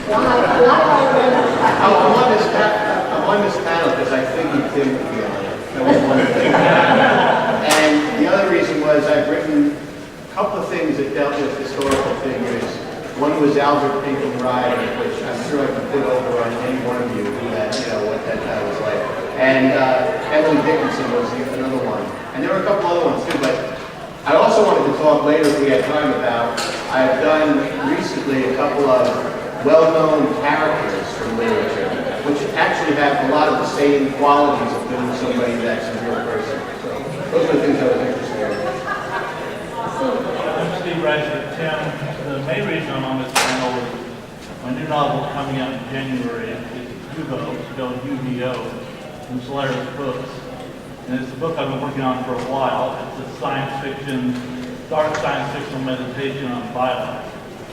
I'm on this panel because I figured Tim would be on it. That was one thing. And the other reason was I've written a couple of things that dealt with historical figures. One was Albert Pinkham Ryder, which I'm sure I could put over on any one of you who had, what that guy was like. And Emily Dickinson was another one. And there were a couple other ones too, but I also wanted to talk later if we had time about, I've done recently a couple of well-known characters from literature, which actually have a lot of the same qualities of being somebody that's a real person. So those are the things I was interested in. I'm Steve Rasnic. Tim, the main reason I'm on this panel is my new novel is coming out in January. It's Hugo, spelled U-B-O, from Solaris Books. And it's a book I've been working on for a while. It's a science fiction, dark science fictional meditation on violence.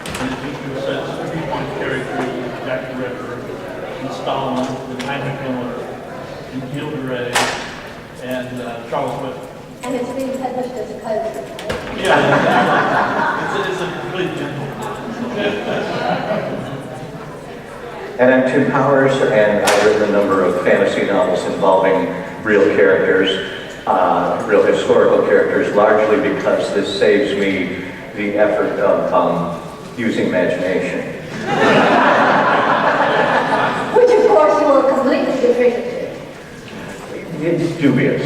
And it features such three-point characters as Jack the Ripper, and Stalin, and Heinrich Himmler, and Gilda Ray, and Charles Whitman. And it's being published as a poetry. Yeah, it's a complete gentle. And I'm Tim Powers, and I've written a number of fantasy novels involving real characters, real historical characters, largely because this saves me the effort of using imagination. Which, of course, you will completely deficient in. It's dubious.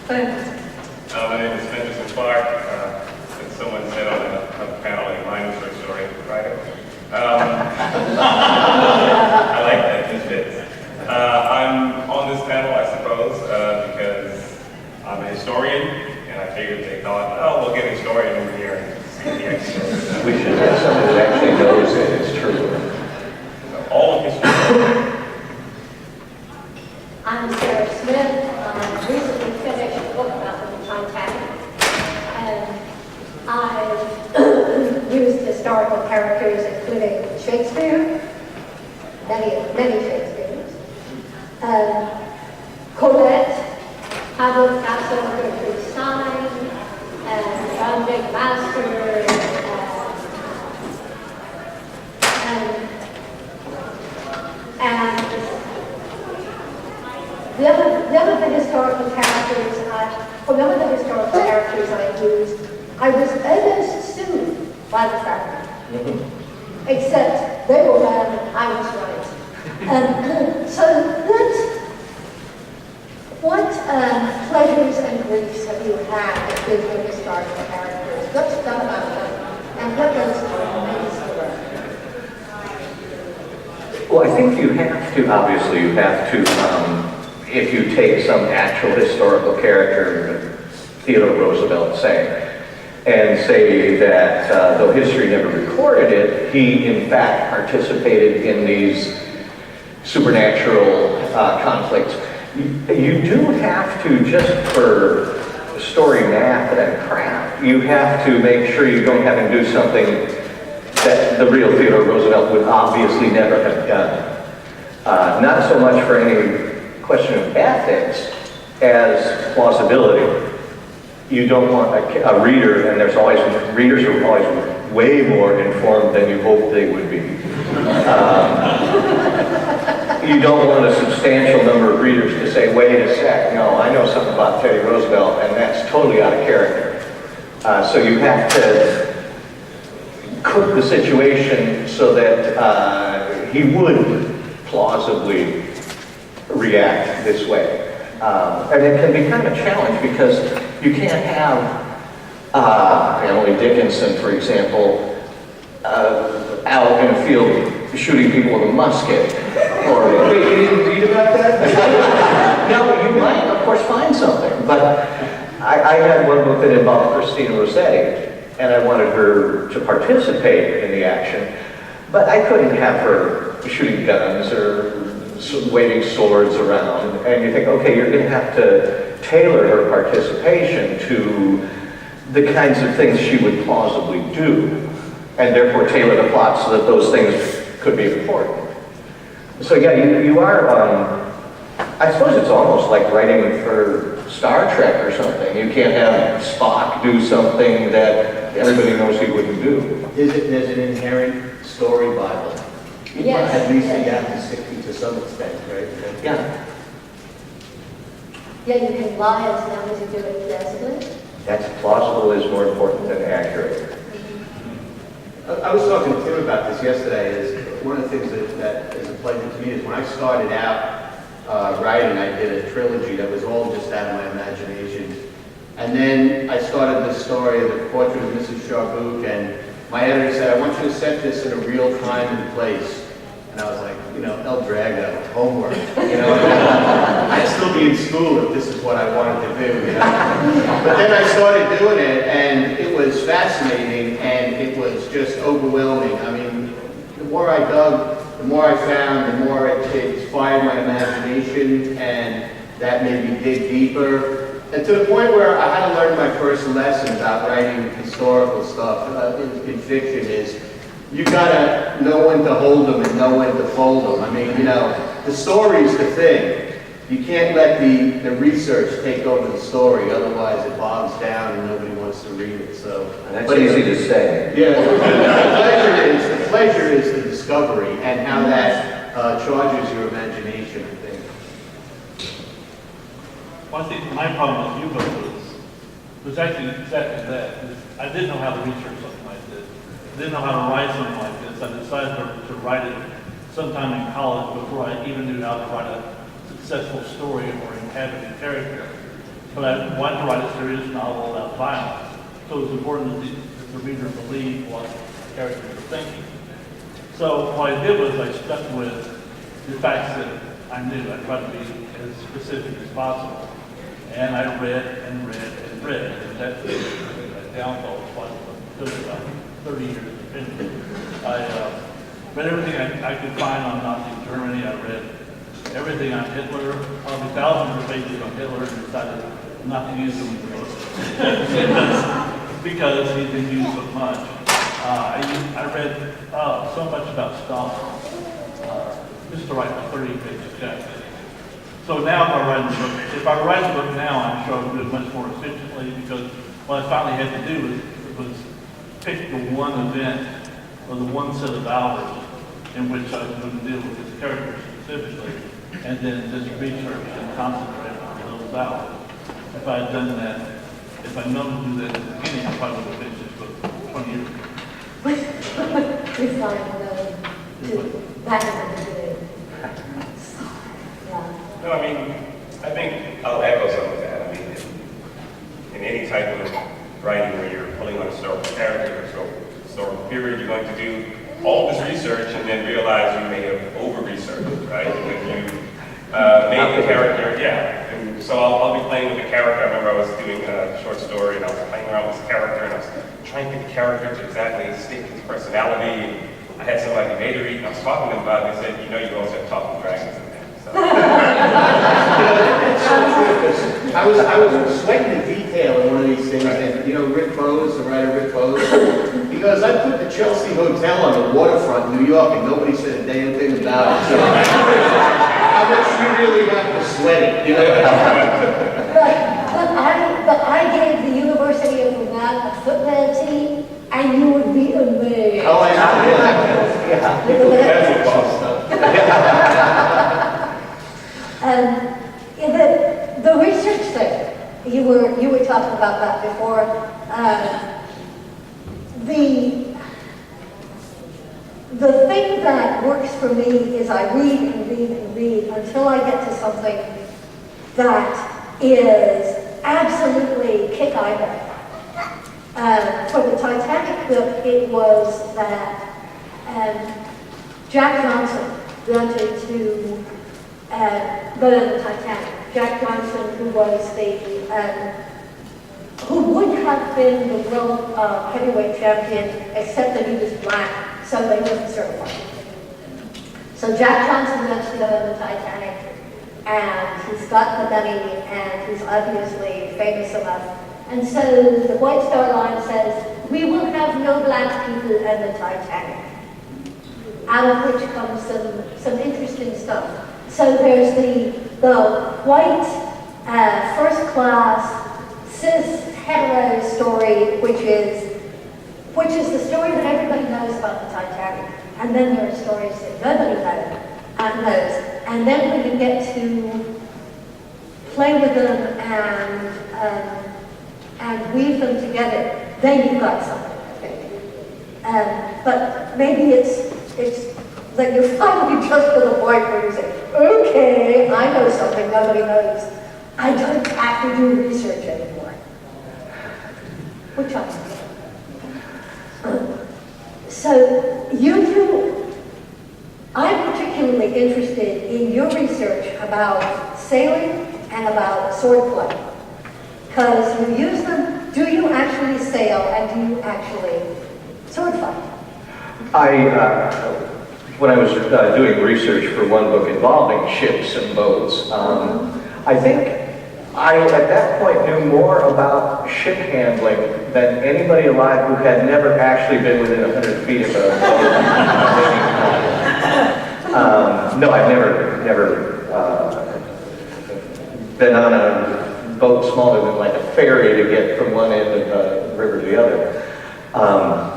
My name is Phenderson Clark. As someone said on a panel, a minor short story writer. I like that, this fits. I'm on this panel, I suppose, because I'm a historian, and I figured they thought, oh, we'll get a historian over here and see the experts. We should have someone that actually knows that it's true. So, all of history. I'm Sarah Smith. I recently finished a book about the Titanic. And I've used historical characters, including Shakespeare, many Shakespeares, Colette, Pablo Picasso, Gertrude Stein, and John Jake Master, and the other historical characters I used, I was almost sued by the family, except they were wrong and I was right. So what pleasures and griefs have you had with your historical characters? What's done about them, and what goes on in the Well, I think you have to, obviously, if you take some actual historical character, Theodore Roosevelt, and say that though history never recorded it, he in fact participated in these supernatural conflicts. You do have to, just for story math and craft, you have to make sure you don't have him do something that the real Theodore Roosevelt would obviously never have done. Not so much for any question of ethics as plausibility. You don't want a reader, and readers are always way more informed than you hope they would be. You don't want a substantial number of readers to say, wait a sec, no, I know something about Teddy Roosevelt, and that's totally out of character. So you have to cook the situation so that he would plausibly react this way. And it can be kind of a challenge because you can't have Emily Dickinson, for example, out in a field shooting people with a musket. Or, wait, you didn't read about that? No, you might, of course, find something. But I had one book that involved Christina Rossetti, and I wanted her to participate in the action. But I couldn't have her shooting guns or waving swords around. And you think, okay, you're going to have to tailor her participation to the kinds of things she would plausibly do, and therefore tailor the plot so that those things could be important. So yeah, you are, I suppose it's almost like writing for Star Trek or something. You can't have Spock do something that everybody knows he wouldn't do. There's an inherent story Bible. Yes. At least Yes. you have to stick to some extent, right? Yeah. Yeah, you can lie as long as you do it pleasantly. That's plausible is more important than accurate. I was talking to Tim about this yesterday. Is one of the things that is a pleasure to me is when I started out writing, I did a trilogy that was all just out of my imagination. And then I started this story, The Portrait of Mrs. Charbuk, and my editor said, I want you to set this in a real time and place. And I was like, El Drago, homework, I'd still be in school if this is what I wanted to do, But then I started doing it, and it was fascinating, and it was just overwhelming. I mean, the more I dug, the more I found, the more it inspired my imagination, and that made me dig deeper. And to the point where I had to learn my first lesson about writing historical stuff in fiction is, you gotta know when to hold them and know when to fold them. I mean, the story's the thing. You can't let the research take over the story, otherwise it bogs down and nobody wants to read it. So That's easy to say. Yeah, the pleasure is the discovery and how that charges your imagination, I think. Well, I think my problem with U-boat was actually exactly that. I didn't know how to research something like this. I didn't know how to write something like this. I decided to write it sometime in college before I even knew how to write a successful story or inhabit a character. But I wanted to write a serious novel about violence. So it was important that the reader believe what the characters were thinking. So what I did was I stuck with the facts that I knew. I tried to be as specific as possible. And I read and read and read. And that's the downfall. It took about 30 years to finish. I read everything I could find on Nazi Germany. I read everything on Hitler, probably thousands of pages on Hitler, and decided not to use them in the book. because he's been used so much. I read so much about Stalin, just to write a 30-page chapter. So now if I write the book now, I'm sure I'll do it much more efficiently, because what I finally had to do was pick the one event or the one set of hours in which I was going to deal with this character specifically, and then just research and concentrate on those hours. If I had done that, if I'd known to do that at the beginning, I probably would have finished this book 20 years ago. It's like back in the beginning. Yeah. No, I mean, I think I'll echo some of that. I mean, in any type of writing where you're pulling on a historical character or historical period, you're going to do all this research and then realize you may have over-researched, right? Because you made the character, And so I'll be playing with the character. I remember I was doing a short story and I was playing around with this character and I was trying to get the character to exactly stick his personality. And I had somebody made a read and I was talking to them about it and they said, you always have talking dragons in there. So. I was sweating the detail in one of these things, and Rick Bowes, the writer Rick Bowes, because I put the Chelsea Hotel on the waterfront in New York, and nobody said a damn thing about it. So, how much you really have to sweat it, But I gave the University of Vermont a football team, and you would be amazed. Oh, I know. That's The research thing, you were talking about that before. The thing that works for me is I read and read and read until I get to something that is absolutely kick eyeball. For the Titanic book, it was that Jack Johnson wanted to go to the Titanic. Jack Johnson, who was who would have been the world heavyweight champion, except that he was black, so they wasn't certified. So Jack Johnson wants to go to the Titanic, and he's got the money, and he's obviously famous enough. And so the White Star Line says, we will have no black people in the Titanic. Out of which comes some interesting stuff. So there's the white first-class, cis, hetero story, which is the story that everybody knows about the Titanic. And then there are stories that nobody knows. And then when you get to play with them and weave them together, then you've got something, I think. But maybe it's like you're finally just to the point where you say, okay, I know something nobody knows. I don't have to do research anymore. Which I think. So I'm particularly interested in your research about sailing and about swordplay. Because you use them, do you actually sail and do you actually swordplay? When I was doing research for one book involving ships and boats, I think I, at that point, knew more about ship handling than anybody alive who had never actually been within 100 feet of a boat. No, I've never been on a boat smaller than like a ferry to get from one end of the river to the other.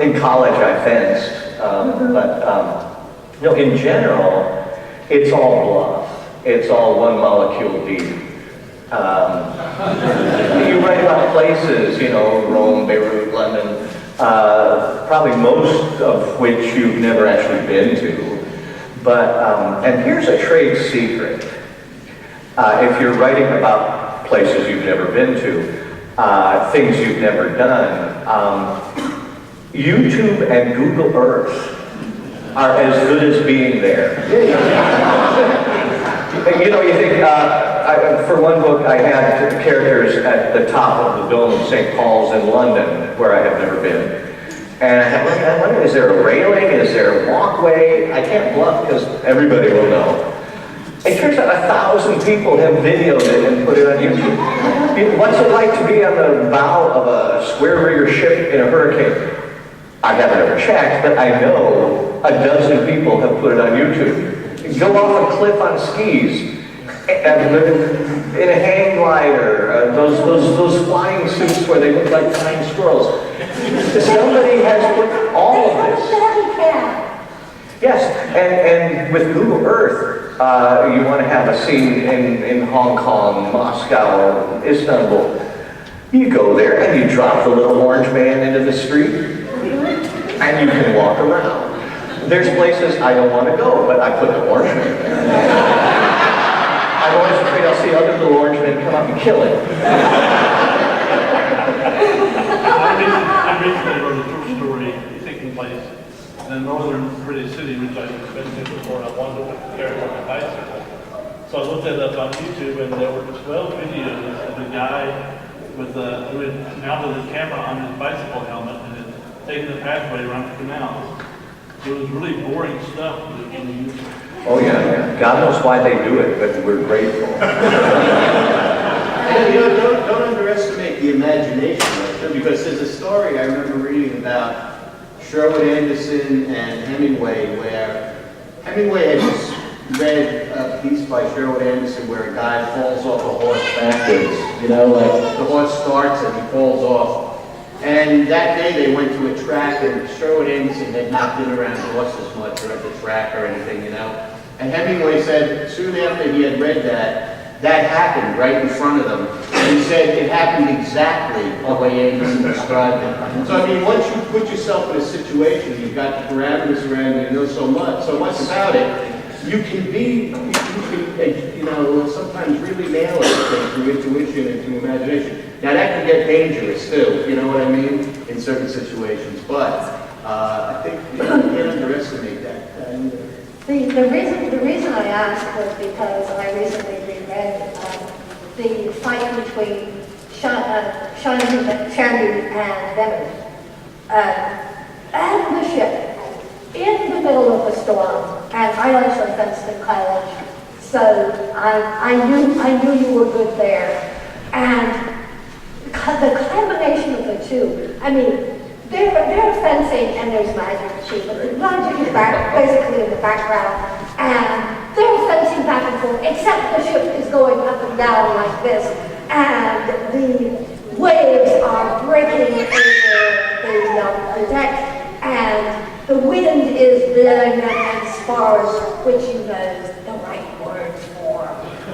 In college, I fenced, but in general, it's all bluff. It's all one molecule deep. You write about places, Rome, Beirut, London, probably most of which you've never actually been to. But, and here's a trade secret. If you're writing about places you've never been to, things you've never done, YouTube and Google Earth are as good as being there. You think, for one book, I had characters at the top of the dome of St. Paul's in London, where I have never been. And I wonder, is there a railing? Is there a walkway? I can't bluff because everybody will know. It turns out 1,000 people have videoed it and put it on YouTube. What's it like to be on the bow of a square rigger ship in a hurricane? I haven't ever checked, but I know 12 people have put it on YouTube. Go off a cliff on skis, in a hang glider, those flying suits where they look like tiny squirrels. Somebody has put all of this. Yes, and with Google Earth, you want to have a scene in Hong Kong, Moscow, Istanbul. You go there and you drop the little orange man into the street, and you can walk around. There's places I don't want to go, but I put the orange man there. I'm always afraid I'll see other little orange men come up and kill him. I recently wrote a true story taking place in a northern British city, which I've been to before. I wanted to carry on a bicycle. So I looked it up on YouTube, and there were 12 videos of a guy who had mounted a camera on his bicycle helmet and had taken the pathway around the canals. It was really boring stuff. Oh yeah. God knows why they do it, but we're grateful. Don't underestimate the imagination of it, because there's a story I remember reading about Sherwood Anderson and Hemingway, where Hemingway had just read a piece by Sherwood Anderson where a guy falls off a horse backwards. Like the horse starts and he falls off. And that day they went to a track, and Sherwood Anderson had not been around horses much or at the track or anything, And Hemingway said soon after he had read that happened right in front of them. And he said it happened exactly the way Anderson described it. So once you put yourself in a situation, you've got the parameters around you, so much about it, you can sometimes really nail it through intuition and through imagination. Now that can get dangerous too, you know what I mean, in certain situations. But I think you can't underestimate that. The reason I asked was because I recently reread the fight between Shandy and Venom. And the ship, in the middle of the storm, and I also fenced in college, so I knew you were good there. And the combination of the two, they're fencing and there's magic too, but the magic is basically in the background, and they're fencing back and example, except the ship is going up and down like this, and the waves are breaking over the deck, and the wind is blowing them and spars, which you know is the right word for,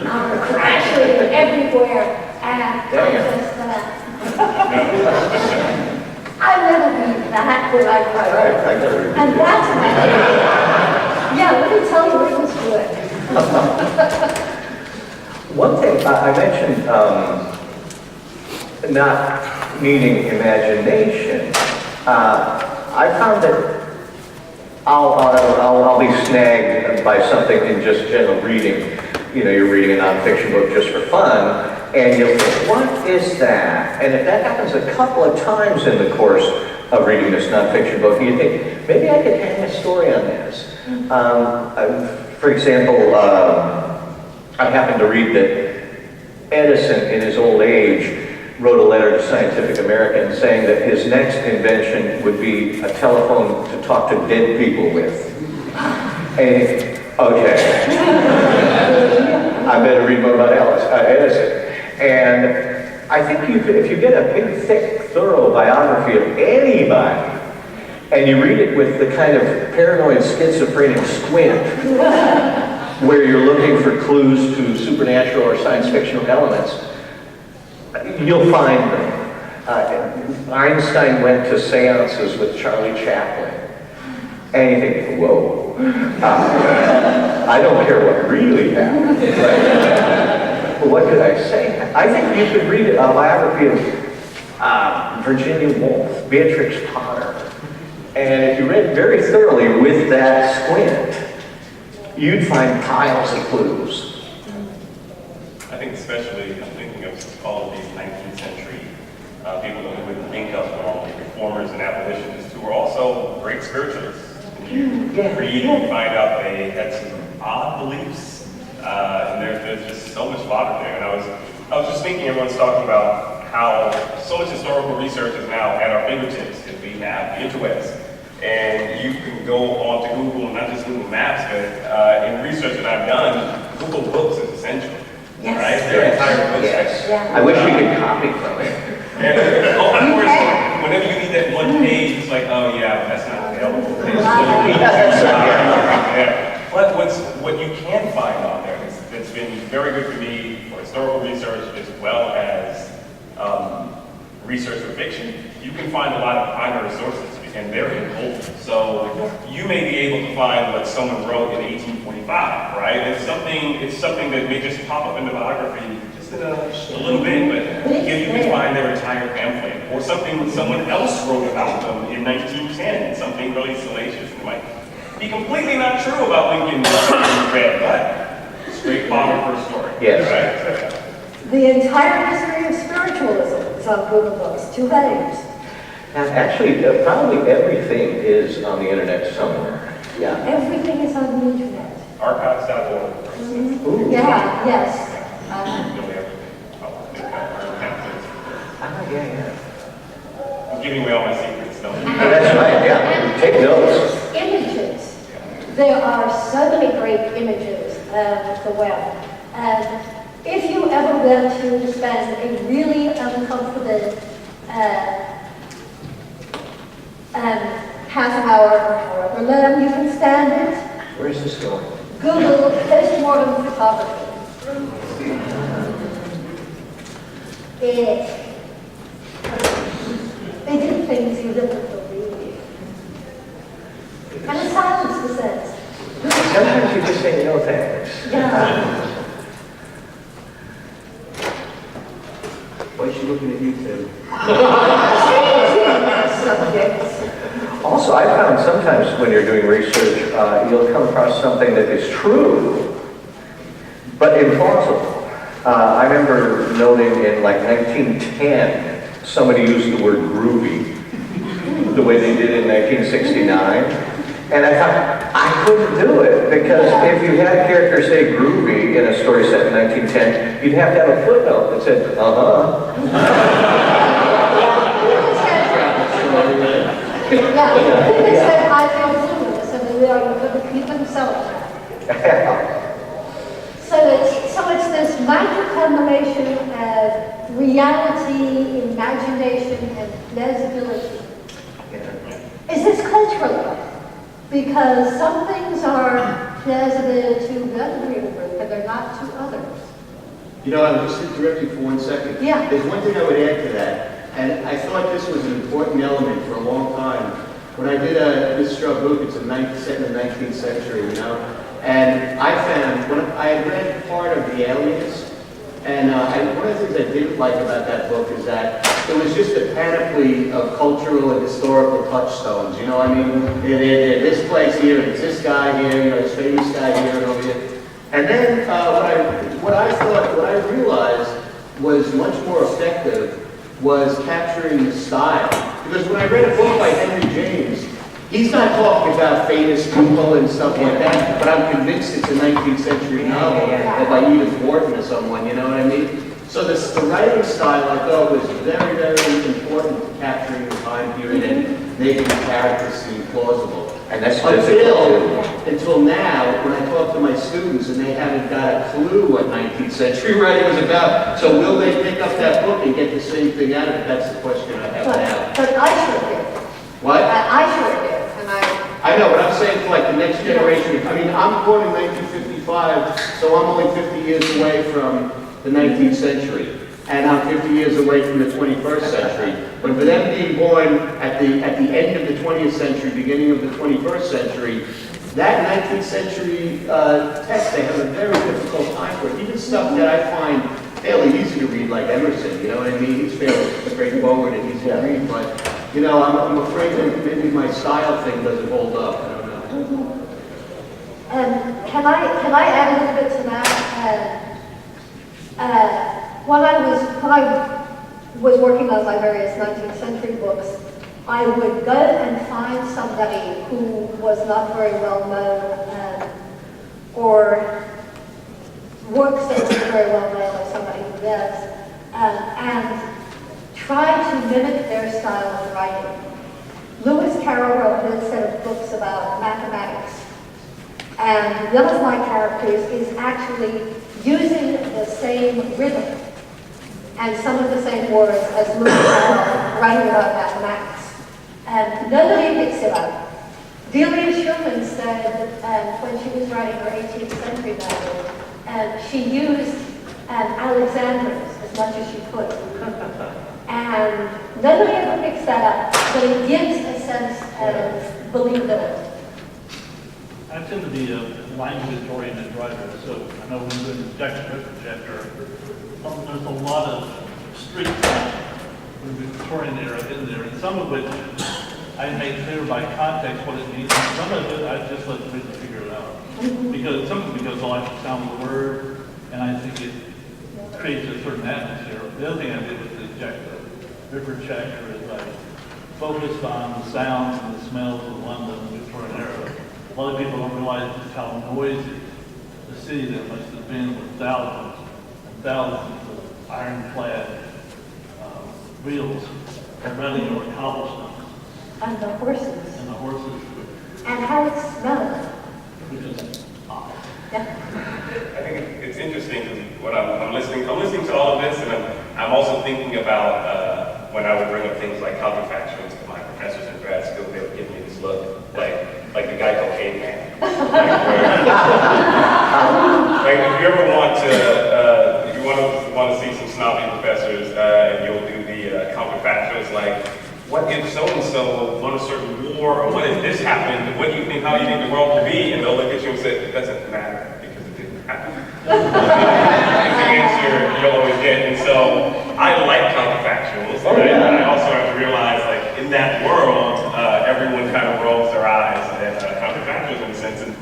are crashing everywhere, and I never read that when I write it. And that's my yeah, let me tell you, it was good. One thing I mentioned, not needing imagination. I found that I'll be snagged by something in just general reading. You know, you're reading a nonfiction book just for fun, and you'll think, what is that? And if that happens a couple of times in the course of reading this nonfiction book, you think, maybe I could hang a story on this. For example, I happened to read that Edison, in his old age, wrote a letter to Scientific American saying that his next invention would be a telephone to talk to dead people with. And, okay. I better read more about Edison. And I think if you get a big, thick, thorough biography of anybody, and you read it with the kind of paranoid schizophrenic squint, where you're looking for clues to supernatural or science fictional elements, you'll find them. Einstein went to seances with Charlie Chaplin. And you think, whoa. I don't care what really happened. But what could I say? I think you should read a biography of Virginia Woolf, Beatrix Potter. And if you read very thoroughly with that squint, you'd find piles of clues. I think especially, I'm thinking of all of these 19th century people that we wouldn't think of normally, reformers and abolitionists, who were also great spiritualists. And you read and find out they had some odd beliefs, and there's just so much logic there. And I was just thinking, everyone's talking about how so much historical research is now at our fingertips, because we have the interwebs. And you can go on to Google, not just Google Maps, but in research that I've done, Google Books is essential. Yes. Right? Their entire book section. Yeah. I wish we could copy from it. And of course, whenever you need that one page, it's like, oh yeah, that's not available. But what you can find on there that's been very good for me for historical research as well as research for fiction, you can find a lot of primary sources, and they're in bold. So you may be able to find what someone wrote in 1845, right? It's something that may just pop up in the biography just in a little bit, but you can find their entire pamphlet, or something that someone else wrote about them in 1910, something really salacious that might be completely not true about Lincoln read, but straight bottom first story. Yes. Right? The entire history of spiritualism is on Google Books, 2 volumes. And actually, probably everything is on the internet somewhere. Yeah. Everything is on the internet. Archives.org, for instance. Ooh. Yeah, yes. Yeah. I'm giving away all my secrets, don't you? That's right, yeah. Take notes. Images. There are so many great images of the web. And if you ever went to spend a really uncomfortable half an hour or however long you can stand it, Where is this going? Google postmortem photography. They did things you didn't believe. And the silence descends. Sometimes you just say no thanks. Yeah. Why is she looking at you, Tim? Subjects. Also, I found sometimes when you're doing research, you'll come across something that is true, but implausible. I remember noting in like 1910, somebody used the word groovy, the way they did in 1969. And I thought, I couldn't do it, because if you had a character say groovy in a story set in 1910, you'd have to have a footnote that said, Yeah, they said, I feel luminous, and they are going to keep themselves. So it's this magic combination of reality, imagination, and plausibility. Is this cultural? Because some things are plausible to one reader group, and they're not to others. You know, I was just interrupting for 1 second. Yeah. There's one thing I would add to that, and I thought this was an important element for a long time. When I did this book, it's set in the 19th century, you know, and I found, when I had read part of The Aliens, and one of the things I didn't like about that book is that it was just a panoply of cultural and historical touchstones, you know, I mean, this place here, there's this guy here, you know, this famous guy here and over here. And then what I realized was much more effective was capturing the style. Because when I read a book by Henry James, he's not talking about famous people and stuff like that, but I'm convinced it's a 19th century novel by Edith Wharton or someone, you know what I mean? So the writing style I thought was very, very important to capturing the time period and making the characters seem plausible. And that's until now, when I talk to my students and they haven't got a clue what 19th century writing was about, so will they pick up that book and get the same thing out of it? That's the question I have now. But I sure did. What? I sure did, and I know, but I'm saying for like the next generation. I mean, I'm born in 1955, so I'm only 50 years away from the 19th century. And I'm 50 years away from the 21st century. But for them being born at the end of the 20th century, beginning of the 21st century, that 19th century text, they have a very difficult time for it. Even stuff that I find fairly easy to read, like Emerson, you know what I mean? He's fairly straightforward and easy to read, but, you know, I'm afraid that maybe my style thing doesn't hold up. I don't know. Can I add a little bit to that? When I was working on my various 19th century books, I would go and find somebody who was not very well known or works that was very well known by somebody who does, and try to mimic their style of writing. Lewis Carroll wrote a set of books about mathematics, and one of my characters is actually using the same rhythm and some of the same words as Lewis Carroll writing about mathematics. And nobody picks it up. Delia Schumann said when she was writing her 18th century novel, she used Alexanders as much as she could. And nobody ever picks that up, but it gives a sense of believability. I tend to be a language-oriented writer, so I know when we're doing the juxtaposition chapter, there's a lot of street slang from the Victorian era in there, and some of which I make clear by context what it means, and some of it I just let the reader figure it out. Because I like the sound of the word, and I think it creates a certain atmosphere. The other thing I did with the river chapter is I focused on the sounds and the smells of London in the Victorian era. A lot of people don't realize just how noisy the city there must have been with thousands and thousands of ironclad wheels running over cobblestones. And the horses. And the horses. And how it smelled. Which is odd. Yeah. I think it's interesting because when I'm listening to all of this, and I'm also thinking about when I would bring up things like counterfactuals to my professors in grad school, they would give me this look like the guy called Caveman. Like if you ever want to see some snobby professors, and you'll do the counterfactuals like, what if so-and-so won a certain war, or what if this happened, what do you think, how do you think the world would be? And they'll look at you and say, it doesn't matter because it didn't happen. It's the answer you'll always get. And so I like counterfactuals, right? And I also have to realize, like, in that world, everyone kind of rolls their eyes at counterfactuals in a sense. And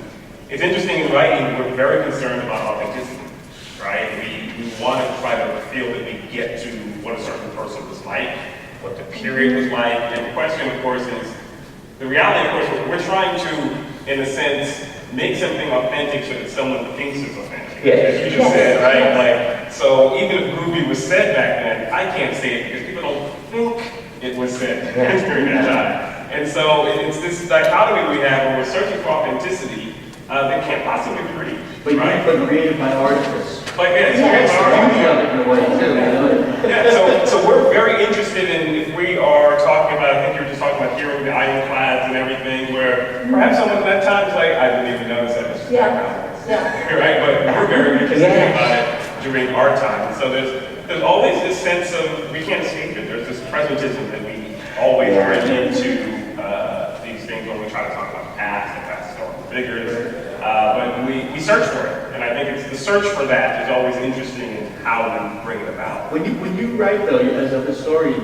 it's interesting in writing, we're very concerned about authenticity, right? We want to try to feel that we get to what a certain person was like, what the period was like, and the question, of course, is, the reality, of course, we're trying to, in a sense, make something authentic so that someone thinks it's authentic. Yes. As you just said, right? Like, so even if groovy was said back then, I can't say it because people don't think it was said during that time. And so it's this dichotomy we have where we're searching for authenticity that can't possibly be reached. But you Right. put created by artists. But yeah, it's Yes. great for Beauty art. of it in a way too, you know? Yeah, so we're very interested in, if we are talking about, I think you were just talking about hearing the ironclads and everything, where perhaps someone at that time is like, I didn't even notice that was Yeah, yeah. right? But we're very interested about it during our time. And so there's always this sense of, we can't escape it. There's this presentism that we always bring into these things when we try to talk about the past and past historical figures. But we search for it. And I think it's the search for that is always interesting in how we bring it about. When you write though, as a historian,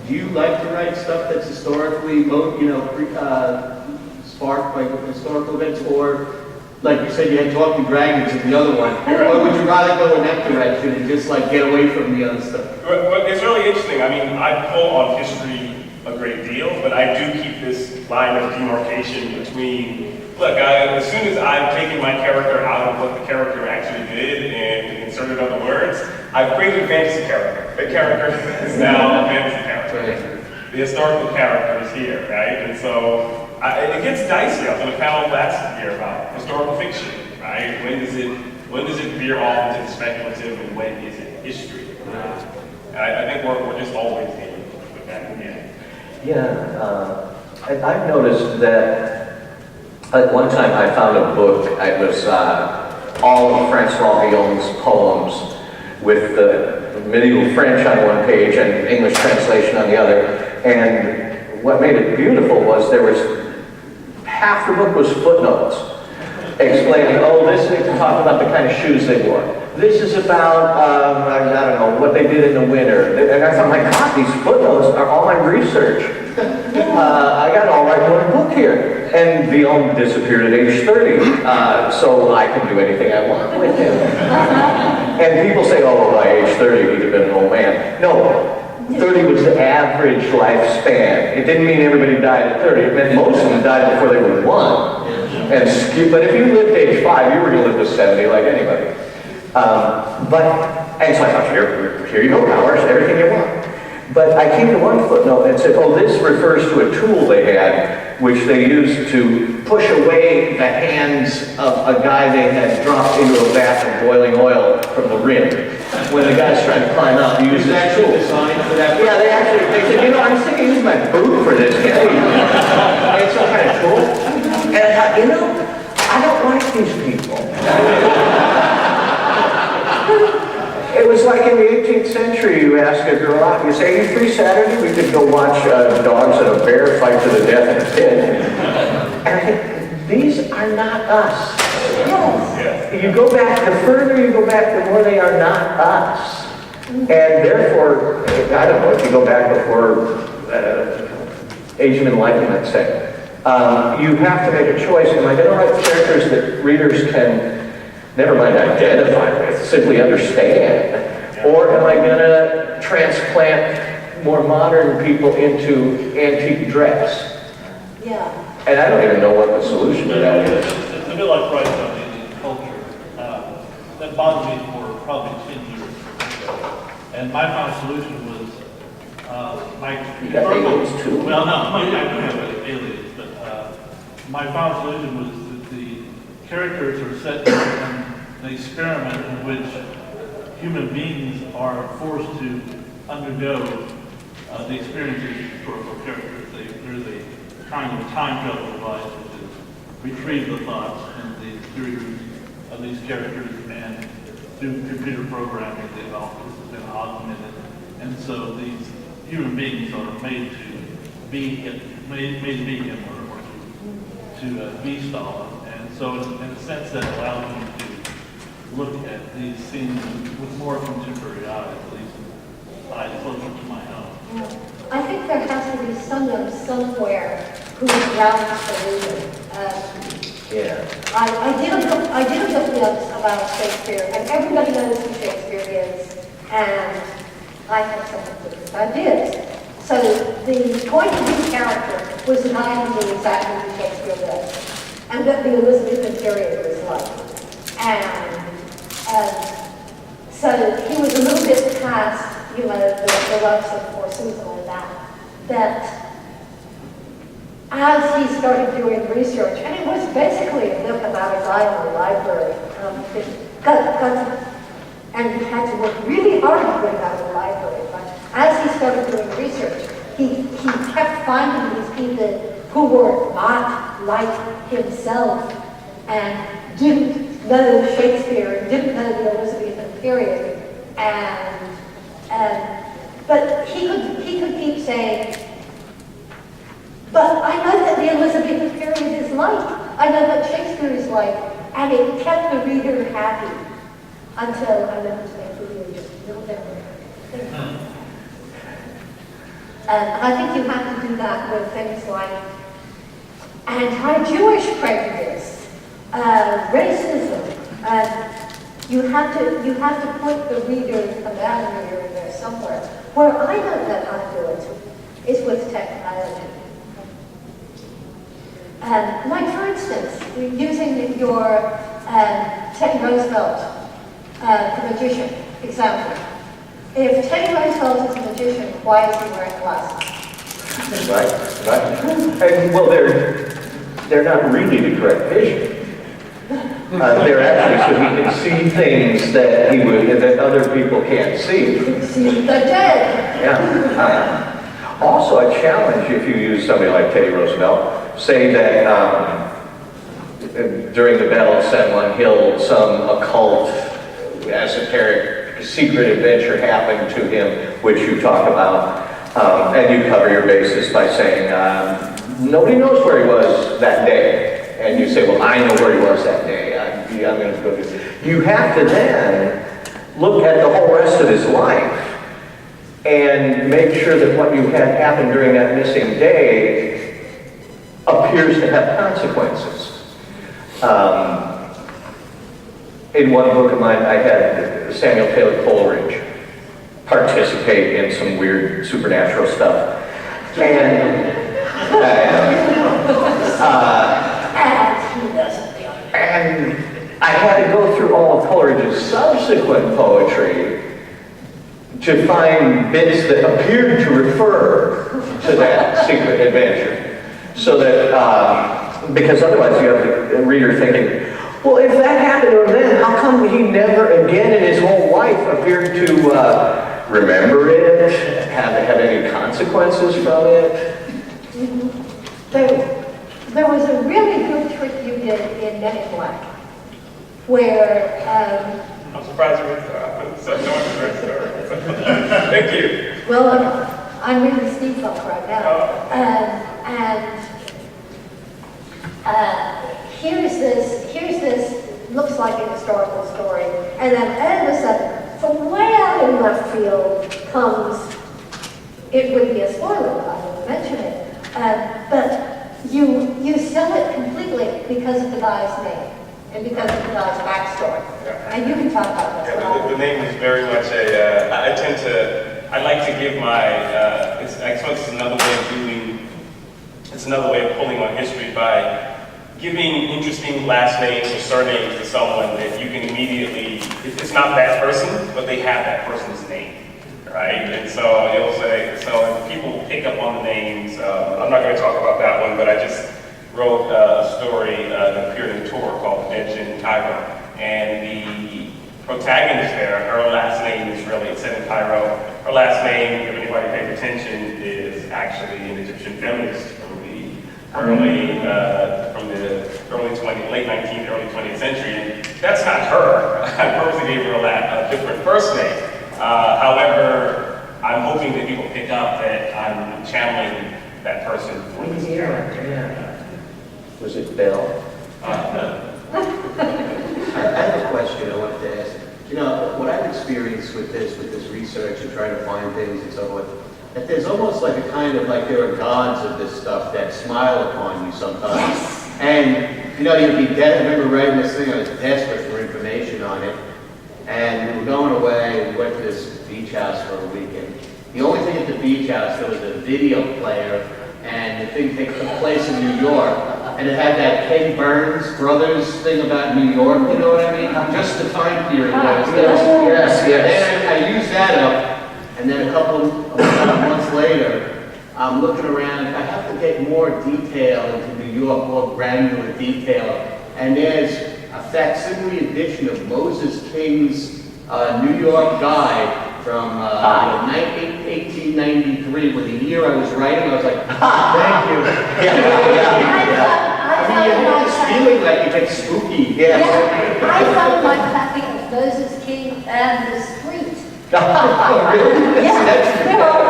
do you like to write stuff that's historically, sparked by historical events, or like you said, you had Talking Dragons in the other one, or would you rather go in that direction and just like get away from the other stuff? But it's really interesting. I mean, I pull on history a great deal, but I do keep this line of demarcation between, look, as soon as I've taken my character out of what the character actually did and inserted other words, I've created a fantasy character. The character is now a fantasy character. The historical character is here, right? And so it gets dicey. I was on a panel last year about historical fiction, right? When does it veer off into the speculative, and when is it history? And I think we're just always dealing with that in the end. Yeah, I've noticed that at one time I found a book. It was all of Francois Villon's poems with the medieval French on one page and English translation on the other. And what made it beautiful was there was half the book was footnotes explaining, oh, this is talking about the kind of shoes they wore. This is about, I don't know, what they did in the winter. And I thought, my God, these footnotes are all my research. I got it all right in one book here. And Villon disappeared at age 30, so I can do anything I want with him. And people say, oh, by age 30, he'd have been an old man. No, 30 was the average lifespan. It didn't mean everybody died at 30. It meant most of them died before they were 1. But if you lived to age 5, you were going to live to 70 like anybody. And so I thought, here you go, Powers, everything you want. But I came to one footnote and said, oh, this refers to a tool they had, which they used to push away the hands of a guy they had dropped into a bath of boiling oil from the rim. When the guy's trying to climb out, they used this tool. Designed for that. Yeah, they said, I'm sick of using my boot for this. It's some kind of tool. And I thought, I don't like these people. It was like in the 18th century, you ask a girl out, you say, are you free Saturday? We could go watch dogs and a bear fight to the death in a pit. And I think, these are not us. Yes. You go back, the further you go back, the more they are not us. And therefore, I don't know, if you go back before Age of Enlightenment, say, you have to make a choice. Am I going to write characters that readers can, never mind identify with, simply understand? Or am I going to transplant more modern people into antique dress? Yeah. And I don't even know what the solution to that is. It's a bit like writing about Indian culture. That bothered me for probably 10 years. And my final solution was, You got aliens too? well, no, I do have aliens, but my final solution was that the characters are set in an experiment in which human beings are forced to undergo the experiences of historical characters. There's a kind of time travel device which is retrieve the thoughts and the theories of these characters and do computer programming development. This has been augmented. And so these human beings are made to be him or to be Stalin. And so in a sense that allows me to look at these scenes with more contemporary eyes, at least eyes closer to my own. I think there has to be someone somewhere who grounds the reader. Yeah. I did a book about Shakespeare, and everybody knows who Shakespeare is, and I had some different ideas. So the point of his character was that I knew exactly who Shakespeare was, and what the Elizabethan period was like. And so he was a little bit past, the loves of Four Seasons and that as he started doing research, and it was basically a book about a guy in the library and he had to work really hard to bring out of the library. But as he started doing research, he kept finding these people who were not like himself and didn't know Shakespeare and didn't know the Elizabethan period. But he could keep saying, but I know that the Elizabethan period is like, I know that Shakespeare is like, and it kept the reader happy until I went to make November. And I think you have to do that with things like anti-Jewish prejudice, racism. You have to put the reader, the man reader in there somewhere. Where I don't know how to do it is with technology. Like for instance, using your Teddy Roosevelt, the magician example. If Teddy Roosevelt is a magician, why is he wearing glasses? Right. And, well, they're not really the correct vision. They're actually so he can see things that other people can't see. See the dead. Yeah. Also, a challenge if you use somebody like Teddy Roosevelt. Say that during the Battle of San Juan Hill, some occult, esoteric, secret adventure happened to him, which you talk about, and you cover your basis by saying, nobody knows where he was that day. And you say, well, I know where he was that day. I'm going to go do this. You have to then look at the whole rest of his life and make sure that what you had happen during that missing day appears to have consequences. In one book of mine, I had Samuel Taylor Coleridge participate in some weird supernatural stuff. And I had to go through all of Coleridge's subsequent poetry to find bits that appeared to refer to that secret adventure. So that, because otherwise you have the reader thinking, well, if that happened to him then, how come he never again in his whole life appeared to remember it, have any consequences from it? There was a really good trick you did in Men in Black, where I'm surprised you went there. So no one's great story. Thank you. well, I'm reading Steve Book right now, here's this looks like a historical story, and then all of a sudden, from way out in left field comes. It would be a spoiler if I didn't mention it, but. You sell it completely because of the guy's name and because of the guy's backstory. Yeah. And you can talk about that. Yeah, the name is very much I like to give my, it's another way of doing, it's another way of pulling on history by giving interesting last names or surnames to someone that you can immediately, it's not that person, but they have that person's name. Right, and so you'll say, so if people pick up on the names, I'm not going to talk about that one, but I just wrote a story that appeared in Tour called Bench in Cairo, and the protagonist there, her last name is really, it's set in Cairo, her last name, if anybody pays attention, is actually an Egyptian feminist from the late 19th, early 20th century, and that's not her. I purposely gave her a different first name. However, I'm hoping that people pick up that I'm channeling that person for this character. Yeah. Was it Bell? I have a question I wanted to ask. You know, what I've experienced with this research and trying to find things and so forth, that there's almost like a kind of like there are gods of this stuff that smile upon you sometimes. Yes. And, you know, you'd be I remember writing this thing, I was desperate for information on it. And we were going away, we went to this beach house for a weekend. The only thing at the beach house, there was a video player, and the thing took place in New York. And it had that Ken Burns Brothers thing about New York, you know what I mean? Just the time period. Yes. And I used that up, and then a couple of months later, I'm looking around, I have to get more detail into New York, more granular detail. And there's a facsimile edition of Moses King's New York Guide from 1893, with the year I was writing. I was like, thank you. I mean, you have this feeling like you get spooky. Yeah, I found my copy of Moses King and the Street. Yes,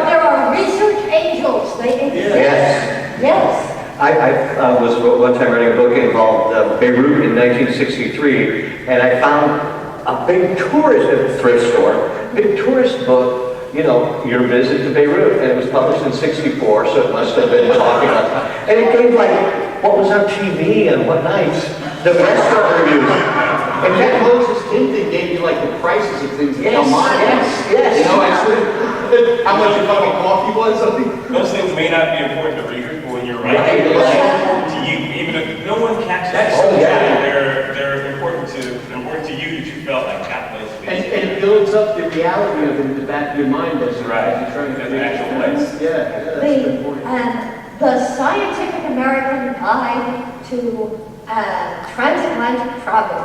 there are research angels. They exist. Yes. I was one time writing a book involved Beirut in 1963, and I found a big tourist thrift store, big tourist book, you know, your visit to Beirut, and it was published in '64, so it must have been talking about, and it gave like what was on TV and what nights, the restaurant reviews. And that Moses King thing gave you like the prices of things that come on. Yes. You know, how much a cup of coffee was, something. Those things may not be important to readers, but when you're writing, to you, even if no one catches them, they're important to you that you felt like got those things. And it builds up the reality of it in the back of your mind as you're trying to As an actual place. Yeah, that's important. The Scientific American Guide to Transatlantic Travel,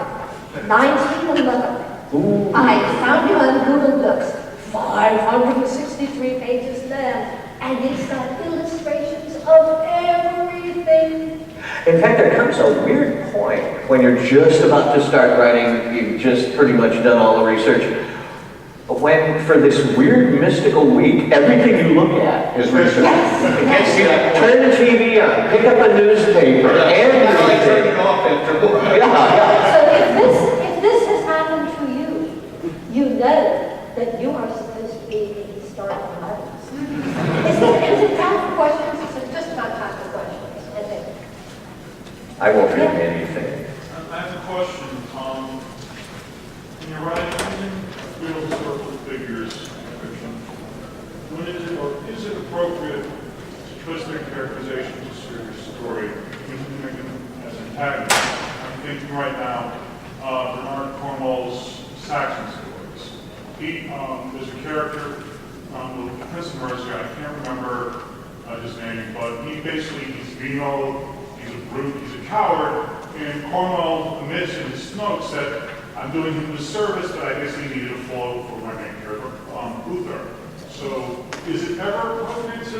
1911. I found it on Google Books, 563 pages then, and it's got illustrations of everything. In fact, there comes a weird point when you're just about to start writing, you've just pretty much done all the research. When, for this weird mystical week, everything you look at is research. Turn the TV on, pick up a newspaper, and turn it off after a while. So if this has happened to you, you know that you are supposed to be a historical novelist. Is it time for questions? It's just not time for questions, I think. I won't read anything. I have a question. In your writing, real historical figures, fiction, when is it appropriate to twist their characterizations to suit your story, using them as antagonists? I'm thinking right now, Bernard Cornwell's Saxon stories. There's a character, the Prince of Mercia, I can't remember his name, but he's venal, he's a brute, he's a coward, and Cornwell admits in his notes that I'm doing him a service, but I basically needed a flow for my main character, Uther. So, is it ever appropriate to